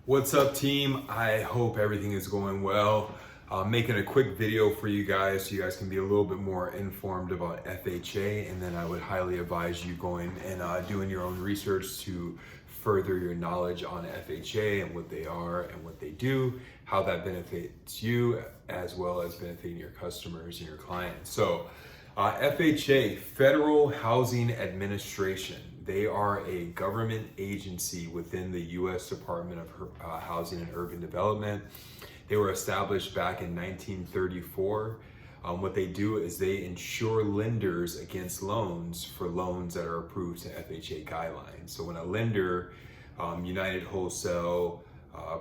What's up, team? I hope everything is going well. Making a quick video for you guys so you guys can be a little bit more informed about FHA, and then I would highly advise you going and doing your own research to further your knowledge on FHA and what they are and what they do, how that benefits you as well as benefiting your customers and your clients. So FHA, Federal Housing Administration. They are a government agency within the U.S. Department of Housing and Urban Development. They were established back in 1934. What they do is they insure lenders against loans for loans that are approved to FHA guidelines. So when a lender, United Wholesale,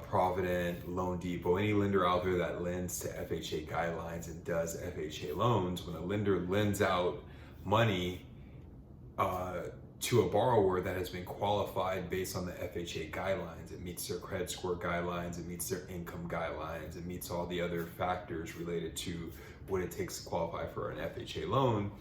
Provident, Loan Depot, any lender out there that lends to FHA guidelines and does FHA loans, when a lender lends out money to a borrower that has been qualified based on the FHA guidelines, it meets their credit score guidelines, it meets their income guidelines, it meets all the other factors related to what it takes to qualify for an FHA loan,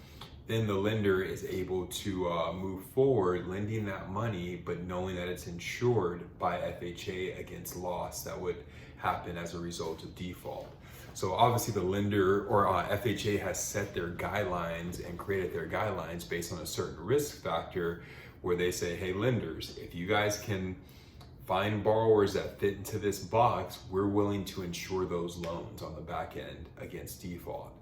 then the lender is able to move forward lending that money, but knowing that it's insured by FHA against loss that would happen as a result of default. So obviously the lender or FHA has set their guidelines and created their guidelines based on a certain risk factor where they say, hey, lenders, if you guys can find borrowers that fit into this box, we're willing to insure those loans on the back end against default.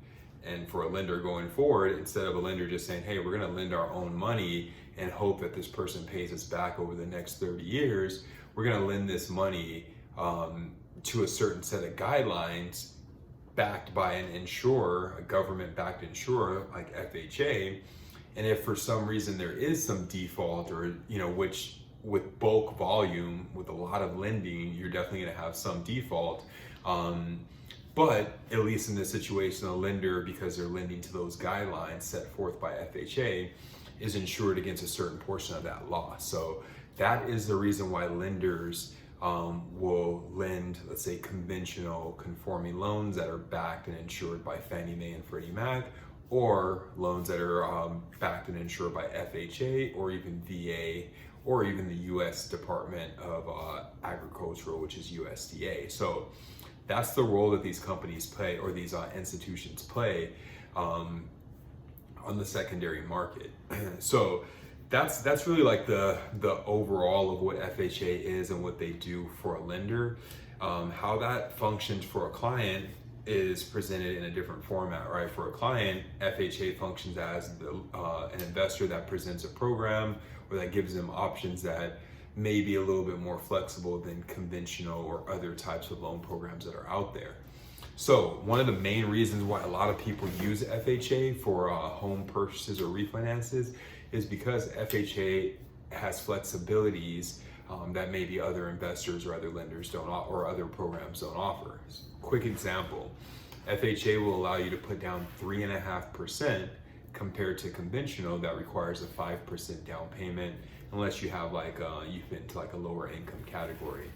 And for a lender going forward, instead of a lender just saying, hey, we're gonna lend our own money and hope that this person pays us back over the next 30 years, we're gonna lend this money to a certain set of guidelines backed by an insurer, a government-backed insurer like FHA. And if for some reason there is some default or, which with bulk volume, with a lot of lending, you're definitely gonna have some default. But at least in this situation, a lender, because they're lending to those guidelines set forth by FHA, is insured against a certain portion of that loss. So that is the reason why lenders will lend, let's say, conventional conforming loans that are backed and insured by Fannie Mae and Freddie Mac, or loans that are backed and insured by FHA or even VA or even the U.S. Department of Agriculture, which is USDA. So that's the role that these companies play, or these institutions play on the secondary market. So that's really like the overall of what FHA is and what they do for a lender. How that functions for a client is presented in a different format, right? For a client, FHA functions as an investor that presents a program or that gives them options that may be a little bit more flexible than conventional or other types of loan programs that are out there. So one of the main reasons why a lot of people use FHA for home purchases or refinances is because FHA has flexibilities that maybe other investors or other lenders don't, or other programs don't offer. Quick example, FHA will allow you to put down 3.5% compared to conventional that requires a 5% down payment, unless you have you fit into a lower income category.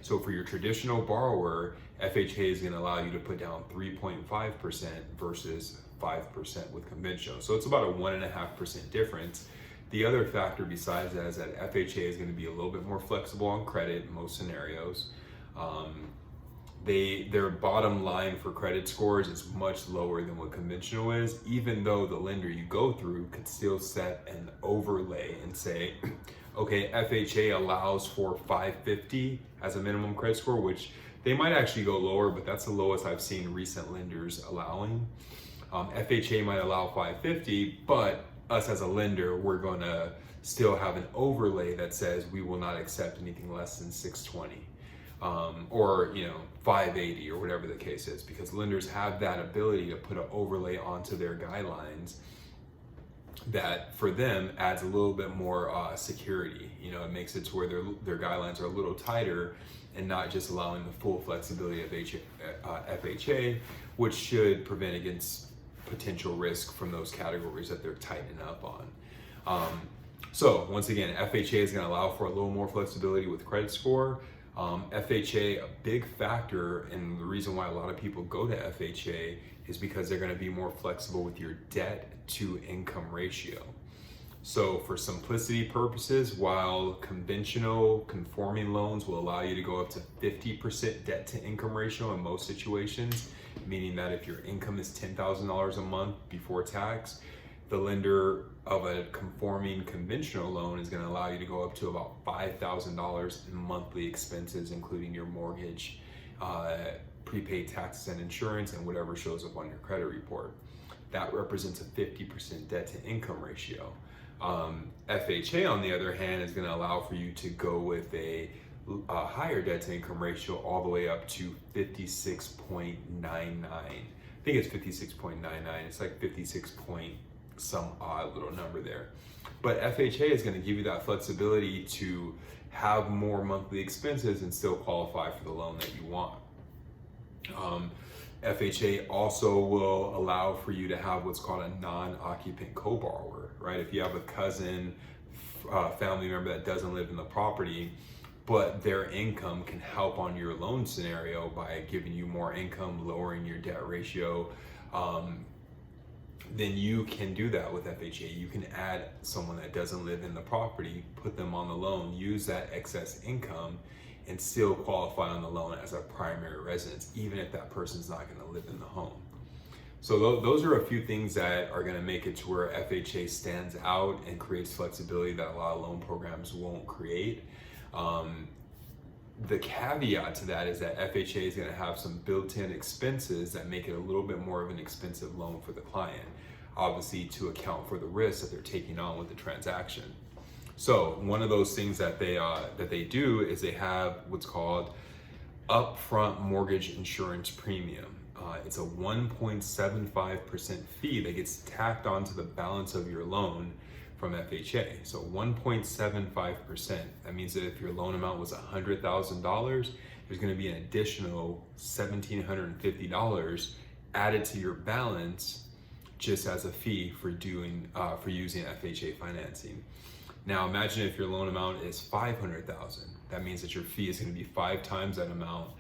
So for your traditional borrower, FHA is going to allow you to put down 3.5% versus 5% with conventional. So it's about a 1.5% difference. The other factor besides that is that FHA is going to be a little bit more flexible on credit in most scenarios. Their bottom line for credit scores is much lower than what conventional is, even though the lender you go through could still set an overlay and say, okay, FHA allows for 550 as a minimum credit score, which they might actually go lower, but that's the lowest I've seen recent lenders allowing. FHA might allow 550, but us as a lender, we're gonna still have an overlay that says we will not accept anything less than 620. Or 580 or whatever the case is, because lenders have that ability to put an overlay onto their guidelines that for them adds a little bit more security. It makes it to where their guidelines are a little tighter and not just allowing the full flexibility of FHA, which should prevent against potential risk from those categories that they're tightening up on. So once again, FHA is going to allow for a little more flexibility with credit score. FHA, a big factor, and the reason why a lot of people go to FHA is because they're going to be more flexible with your debt to income ratio. So for simplicity purposes, while conventional conforming loans will allow you to go up to 50% debt to income ratio in most situations, meaning that if your income is $10,000 a month before tax, the lender of a conforming conventional loan is going to allow you to go up to about $5,000 in monthly expenses, including your mortgage, prepaid taxes and insurance, and whatever shows up on your credit report. That represents a 50% debt to income ratio. FHA, on the other hand, is going to allow for you to go with a higher debt to income ratio all the way up to 56.99. I think it's 56.99. It's like 56 point some odd little number there. But FHA is going to give you that flexibility to have more monthly expenses and still qualify for the loan that you want. FHA also will allow for you to have what's called a non-occupant co-borrower, right? If you have a cousin, family member that doesn't live in the property, but their income can help on your loan scenario by giving you more income, lowering your debt ratio, then you can do that with FHA. You can add someone that doesn't live in the property, put them on the loan, use that excess income, and still qualify on the loan as a primary residence, even if that person's not going to live in the home. So those are a few things that are going to make it to where FHA stands out and creates flexibility that a lot of loan programs won't create. The caveat to that is that FHA is going to have some built-in expenses that make it a little bit more of an expensive loan for the client, obviously to account for the risk that they're taking on with the transaction. So one of those things that they do is they have what's called upfront mortgage insurance premium. It's a 1.75% fee that gets tacked onto the balance of your loan from FHA. So 1.75%. That means that if your loan amount was $100,000, there's going to be an additional $1,750 added to your balance just as a fee for using FHA financing. Now imagine if your loan amount is $500,000. That means that your fee is going to be 5 times that amount.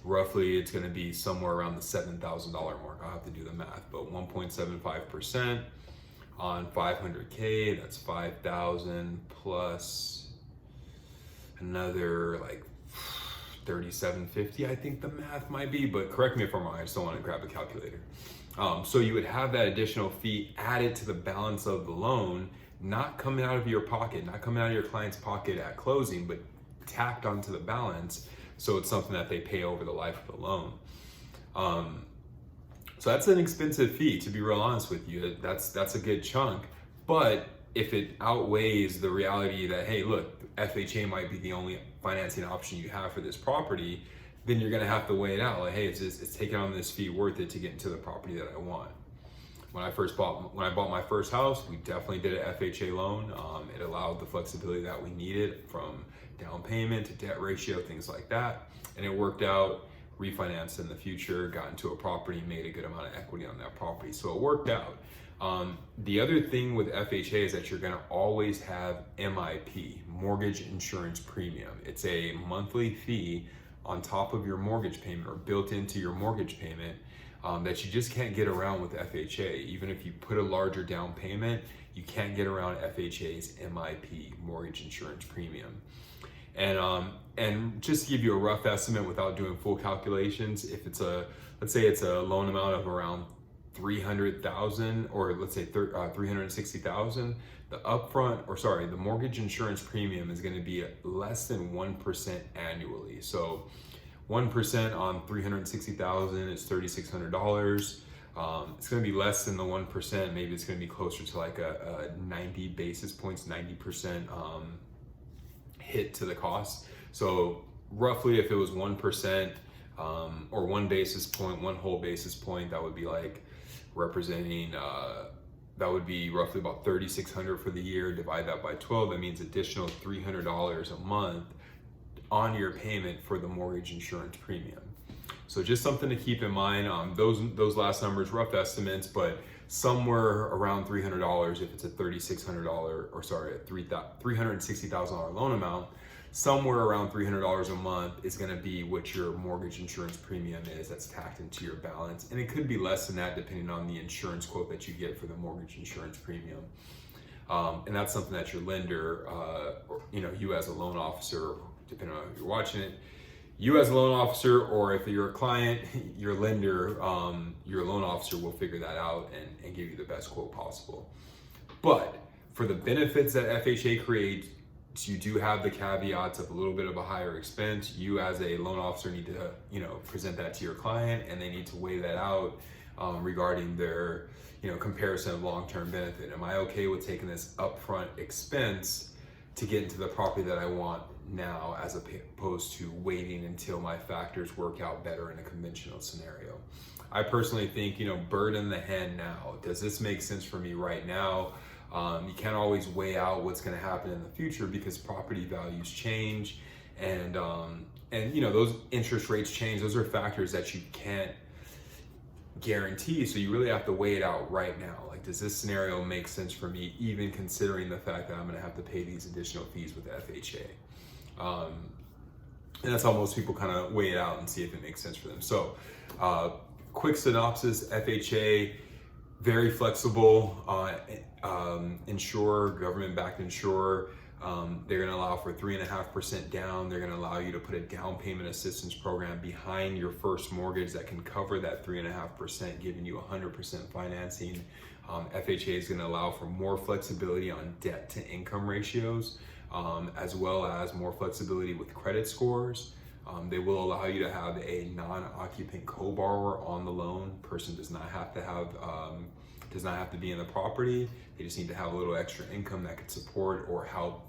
Roughly, it's going to be somewhere around the $7,000 mark. I'll have to do the math, but 1.75% on 500K, that's 5,000 plus another like 3750. I think the math might be, but correct me if I'm wrong. I just don't want to grab a calculator. So you would have that additional fee added to the balance of the loan, not coming out of your pocket, not coming out of your client's pocket at closing, but tacked onto the balance. So it's something that they pay over the life of the loan. So that's an expensive fee, to be real honest with you. That's a good chunk. But if it outweighs the reality that, hey, look, FHA might be the only financing option you have for this property, then you're gonna have to weigh it out. Like, hey, is taking on this fee worth it to get into the property that I want? When I bought my first house, we definitely did an FHA loan. It allowed the flexibility that we needed from down payment to debt ratio, things like that. And it worked out. Refinanced in the future, got into a property, made a good amount of equity on that property. So it worked out. The other thing with FHA is that you're gonna always have MIP, mortgage insurance premium. It's a monthly fee on top of your mortgage payment or built into your mortgage payment that you just can't get around with FHA. Even if you put a larger down payment, you can't get around FHA's MIP, mortgage insurance premium. And just to give you a rough estimate without doing full calculations, if it's let's say it's a loan amount of around 300,000, or let's say 360,000, the mortgage insurance premium is going to be less than 1% annually. So 1% on 360,000 is $3,600. It's going to be less than the 1%. Maybe it's going to be closer to like a 90 basis points, 90% hit to the cost. So roughly, if it was 1% or 1 basis point, 1 whole basis point, that would be like representing that would be roughly about $3,600 for the year. Divide that by 12, that means additional $300 a month on your payment for the mortgage insurance premium. So just something to keep in mind. Those last numbers, rough estimates, but somewhere around $300 if it's a $360,000 loan amount. Somewhere around $300 a month is going to be what your mortgage insurance premium is that's tacked into your balance. And it could be less than that depending on the insurance quote that you get for the mortgage insurance premium. And that's something that your lender, or, you as a loan officer, depending on if you're watching it, you as a loan officer, or if you're a client, your lender, your loan officer will figure that out and give you the best quote possible. But for the benefits that FHA creates, you do have the caveats of a little bit of a higher expense. You as a loan officer need to, present that to your client, and they need to weigh that out regarding their, comparison of long-term benefit. Am I okay with taking this upfront expense to get into the property that I want now, as opposed to waiting until my factors work out better in a conventional scenario? I personally think, bird in the hand now. Does this make sense for me right now? You can't always weigh out what's going to happen in the future, because property values change, and those interest rates change. Those are factors that you can't guarantee. So you really have to weigh it out right now. Like, does this scenario make sense for me, even considering the fact that I'm going to have to pay these additional fees with FHA? And that's how most people kind of weigh it out and see if it makes sense for them. So, quick synopsis: FHA, very flexible, insurer, government-backed insurer. They're going to allow for 3.5% down. They're going to allow you to put a down payment assistance program behind your first mortgage that can cover that 3.5%, giving you 100% financing. FHA is going to allow for more flexibility on debt to income ratios, as well as more flexibility with credit scores. They will allow you to have a non-occupant co-borrower on the loan. Person does not have to be in the property. They just need to have a little extra income that could support or help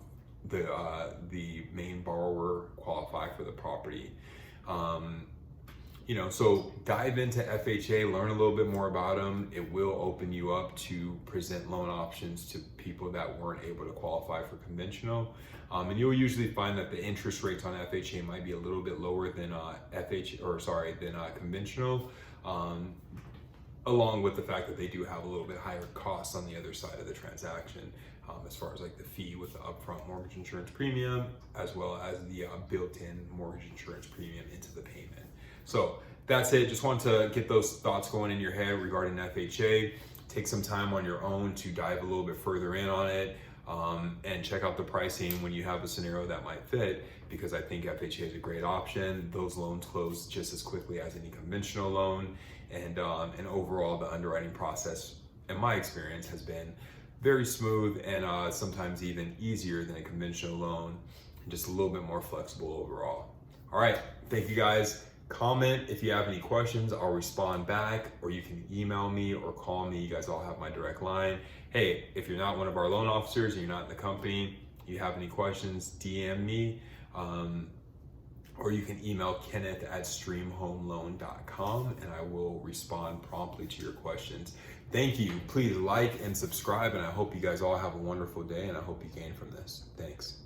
the main borrower qualify for the property. So dive into FHA, learn a little bit more about them. It will open you up to present loan options to people that weren't able to qualify for conventional. And you'll usually find that the interest rates on FHA might be a little bit lower than conventional, along with the fact that they do have a little bit higher costs on the other side of the transaction, as far as like the fee with the upfront mortgage insurance premium, as well as the built-in mortgage insurance premium into the payment. So that's it. Just want to get those thoughts going in your head regarding FHA. Take some time on your own to dive a little bit further in on it, and check out the pricing when you have a scenario that might fit, because I think FHA is a great option. Those loans close just as quickly as any conventional loan, and overall the underwriting process, in my experience, has been very smooth, and sometimes even easier than a conventional loan, and just a little bit more flexible overall. All right, thank you guys. Comment if you have any questions. I'll respond back, or you can email me or call me. You guys all have my direct line. Hey, if you're not one of our loan officers and you're not in the company, you have any questions, DM me, or you can email Kenneth@streamhomeloan.com, and I will respond promptly to your questions. Thank you. Please like and subscribe, and I hope you guys all have a wonderful day, and I hope you gain from this. Thanks.